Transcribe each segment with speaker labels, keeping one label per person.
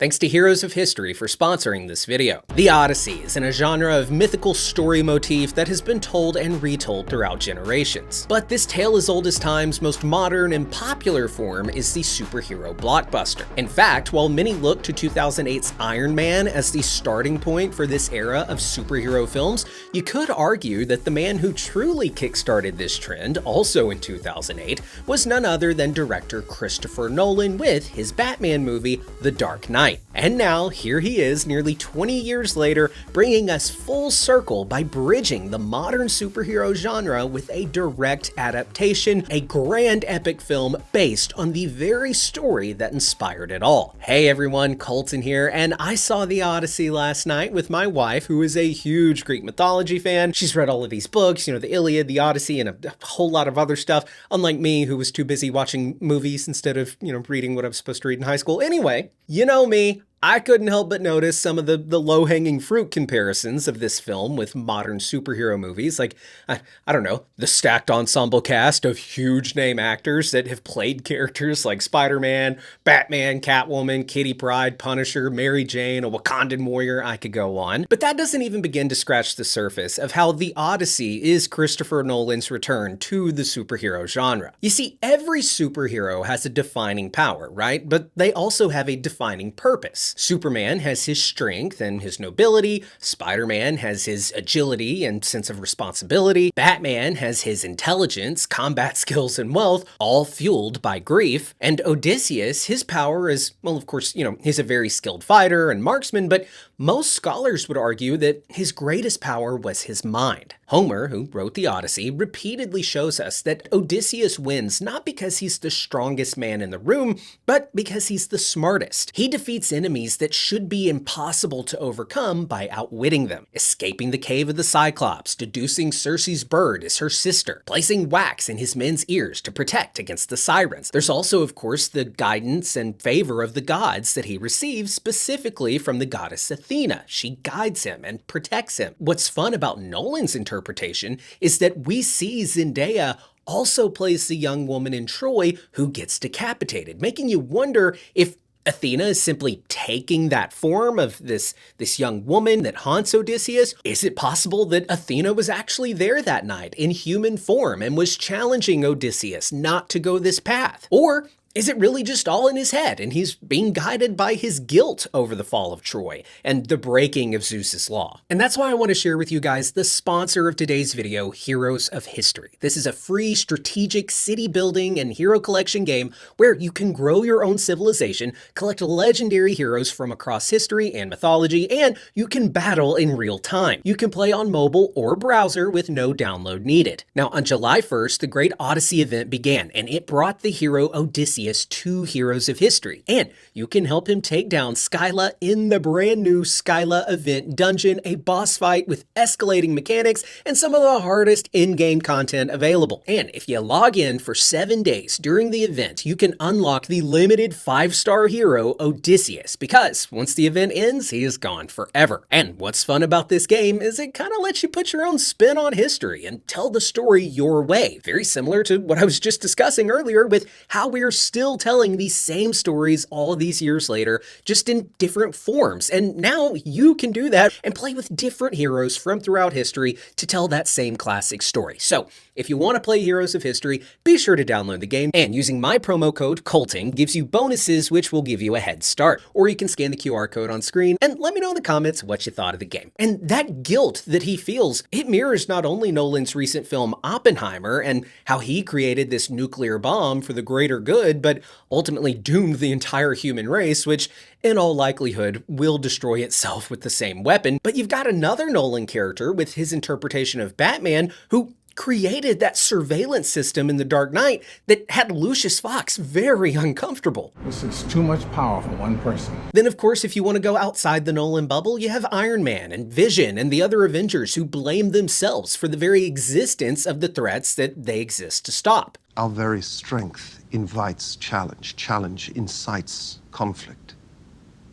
Speaker 1: Thanks to Heroes of History for sponsoring this video. The Odyssey is in a genre of mythical story motif that has been told and retold throughout generations. But this tale as old as time's most modern and popular form is the superhero blockbuster. In fact, while many look to 2008's Iron Man as the starting point for this era of superhero films, you could argue that the man who truly kickstarted this trend, also in 2008, was none other than director Christopher Nolan with his Batman movie, The Dark Knight. And now, here he is nearly 20 years later, bringing us full circle by bridging the modern superhero genre with a direct adaptation, a grand epic film based on the very story that inspired it all. Hey everyone, Colton here, and I saw the Odyssey last night with my wife, who is a huge Greek mythology fan. She's read all of these books, the Iliad, the Odyssey, and a whole lot of other stuff, unlike me, who was too busy watching movies instead of, reading what I was supposed to read in high school. Anyway, you know me. I couldn't help but notice some of the low-hanging fruit comparisons of this film with modern superhero movies, like, I don't know, the stacked ensemble cast of huge name actors that have played characters like Spider-Man, Batman, Catwoman, Kitty Pryde, Punisher, Mary Jane, a Wakandan warrior, I could go on. But that doesn't even begin to scratch the surface of how The Odyssey is Christopher Nolan's return to the superhero genre. You see, every superhero has a defining power, right? But they also have a defining purpose. Superman has his strength and his nobility, Spider-Man has his agility and sense of responsibility, Batman has his intelligence, combat skills, and wealth, all fueled by grief, and Odysseus, his power is, well, of course, he's a very skilled fighter and marksman, but most scholars would argue that his greatest power was his mind. Homer, who wrote the Odyssey, repeatedly shows us that Odysseus wins not because he's the strongest man in the room, but because he's the smartest. He defeats enemies that should be impossible to overcome by outwitting them, escaping the cave of the Cyclops, deducing Circe's bird as her sister, placing wax in his men's ears to protect against the sirens. There's also, of course, the guidance and favor of the gods that he receives specifically from the goddess Athena. She guides him and protects him. What's fun about Nolan's interpretation is that we see Zendaya also plays the young woman in Troy who gets decapitated, making you wonder if Athena is simply taking that form of this young woman that haunts Odysseus. Is it possible that Athena was actually there that night in human form and was challenging Odysseus not to go this path? Or is it really just all in his head and he's being guided by his guilt over the fall of Troy and the breaking of Zeus's law? And that's why I want to share with you guys the sponsor of today's video, Heroes of History. This is a free strategic city building and hero collection game where you can grow your own civilization, collect legendary heroes from across history and mythology, and you can battle in real time. You can play on mobile or browser with no download needed. Now, on July 1st, the Great Odyssey event began, and it brought the hero Odysseus to Heroes of History, and you can help him take down Scylla in the brand new Scylla event dungeon, a boss fight with escalating mechanics and some of the hardest in-game content available. And if you log in for 7 days during the event, you can unlock the limited 5-star hero Odysseus, because once the event ends, he is gone forever. And what's fun about this game is it kind of lets you put your own spin on history and tell the story your way, very similar to what I was just discussing earlier with how we're still telling these same stories all these years later, just in different forms. And now you can do that and play with different heroes from throughout history to tell that same classic story. So if you want to play Heroes of History, be sure to download the game, and using my promo code Colton gives you bonuses which will give you a head start. Or you can scan the QR code on screen and let me know in the comments what you thought of the game. And that guilt that he feels, it mirrors not only Nolan's recent film Oppenheimer and how he created this nuclear bomb for the greater good, but ultimately doomed the entire human race, which in all likelihood will destroy itself with the same weapon. But you've got another Nolan character with his interpretation of Batman who created that surveillance system in The Dark Knight that had Lucius Fox very uncomfortable.
Speaker 2: This is too much power for one person.
Speaker 1: Then, of course, if you want to go outside the Nolan bubble, you have Iron Man and Vision and the other Avengers who blame themselves for the very existence of the threats that they exist to stop.
Speaker 3: Our very strength invites challenge. Challenge incites conflict.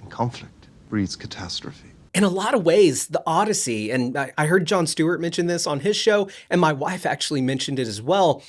Speaker 3: And conflict breeds catastrophe.
Speaker 1: In a lot of ways, the Odyssey, and I heard Jon Stewart mention this on his show, and my wife actually mentioned it as well,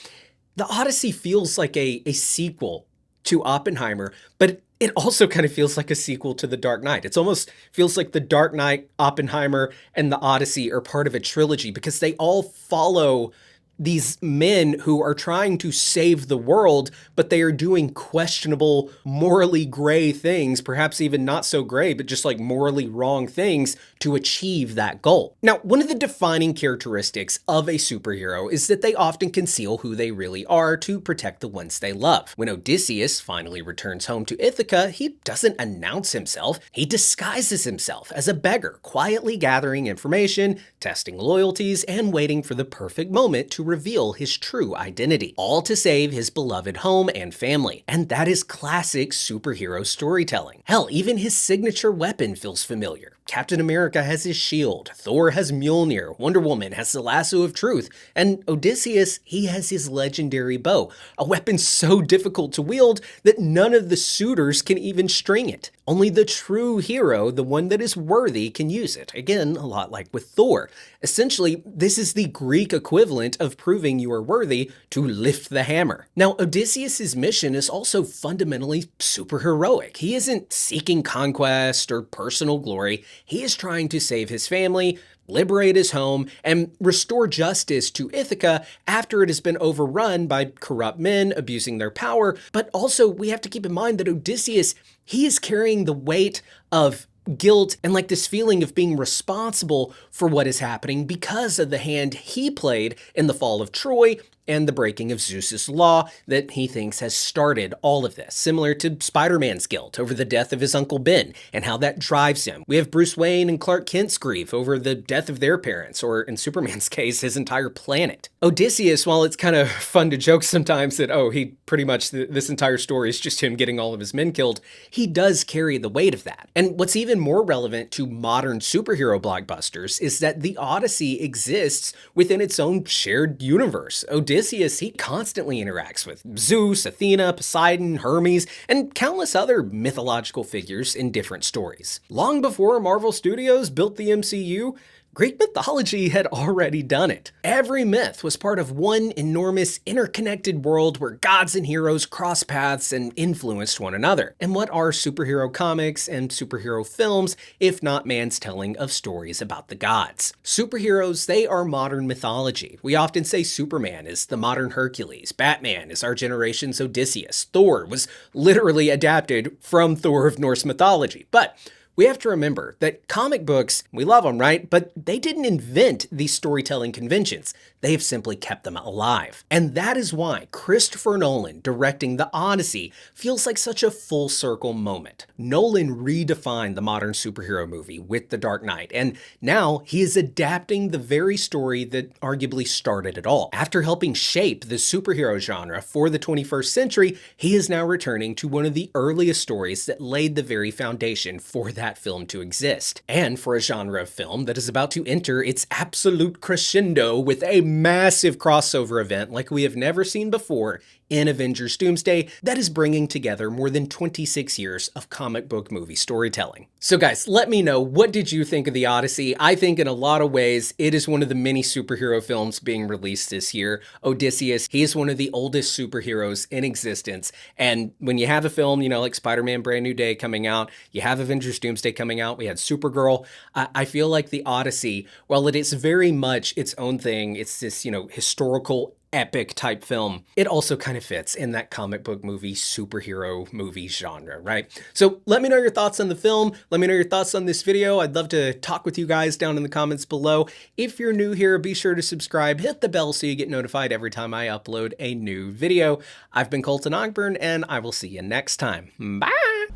Speaker 1: the Odyssey feels like a sequel to Oppenheimer, but it also kind of feels like a sequel to The Dark Knight. It almost feels like The Dark Knight, Oppenheimer, and The Odyssey are part of a trilogy because they all follow these men who are trying to save the world, but they are doing questionable, morally gray things, perhaps even not so gray, but just like morally wrong things to achieve that goal. Now, one of the defining characteristics of a superhero is that they often conceal who they really are to protect the ones they love. When Odysseus finally returns home to Ithaca, he doesn't announce himself, he disguises himself as a beggar, quietly gathering information, testing loyalties, and waiting for the perfect moment to reveal his true identity, all to save his beloved home and family. And that is classic superhero storytelling. Hell, even his signature weapon feels familiar. Captain America has his shield, Thor has Mjolnir, Wonder Woman has the lasso of truth, and Odysseus, he has his legendary bow, a weapon so difficult to wield that none of the suitors can even string it. Only the true hero, the one that is worthy, can use it. Again, a lot like with Thor. Essentially, this is the Greek equivalent of proving you are worthy to lift the hammer. Now, Odysseus's mission is also fundamentally superheroic. He isn't seeking conquest or personal glory. He is trying to save his family, liberate his home, and restore justice to Ithaca after it has been overrun by corrupt men abusing their power. But also, we have to keep in mind that Odysseus, he is carrying the weight of guilt and like this feeling of being responsible for what is happening because of the hand he played in the fall of Troy and the breaking of Zeus's law that he thinks has started all of this, similar to Spider-Man's guilt over the death of his Uncle Ben and how that drives him. We have Bruce Wayne and Clark Kent's grief over the death of their parents, or in Superman's case, his entire planet. Odysseus, while it's kind of fun to joke sometimes that, oh, he pretty much, this entire story is just him getting all of his men killed, he does carry the weight of that. And what's even more relevant to modern superhero blockbusters is that the Odyssey exists within its own shared universe. Odysseus, he constantly interacts with Zeus, Athena, Poseidon, Hermes, and countless other mythological figures in different stories. Long before Marvel Studios built the MCU, Greek mythology had already done it. Every myth was part of one enormous interconnected world where gods and heroes crossed paths and influenced one another. And what are superhero comics and superhero films if not man's telling of stories about the gods? Superheroes, they are modern mythology. We often say Superman is the modern Hercules, Batman is our generation's Odysseus, Thor was literally adapted from Thor of Norse mythology. But we have to remember that comic books, we love them, right? But they didn't invent these storytelling conventions. They have simply kept them alive. And that is why Christopher Nolan directing The Odyssey feels like such a full circle moment. Nolan redefined the modern superhero movie with The Dark Knight, and now he is adapting the very story that arguably started it all. After helping shape the superhero genre for the 21st century, he is now returning to one of the earliest stories that laid the very foundation for that film to exist. And for a genre of film that is about to enter its absolute crescendo with a massive crossover event like we have never seen before in Avengers Doomsday that is bringing together more than 26 years of comic book movie storytelling. So guys, let me know, what did you think of The Odyssey? I think in a lot of ways, it is one of the many superhero films being released this year. Odysseus, he is one of the oldest superheroes in existence. And when you have a film, you know, like Spider-Man Brand New Day coming out, you have Avengers Doomsday coming out, we had Supergirl. I feel like The Odyssey, while it is very much its own thing, it's this, you know, historical epic type film, it also kind of fits in that comic book movie, superhero movie genre, right? So let me know your thoughts on the film. Let me know your thoughts on this video. I'd love to talk with you guys down in the comments below. If you're new here, be sure to subscribe, hit the bell so you get notified every time I upload a new video. I've been Colton Ogburn, and I will see you next time. Bye!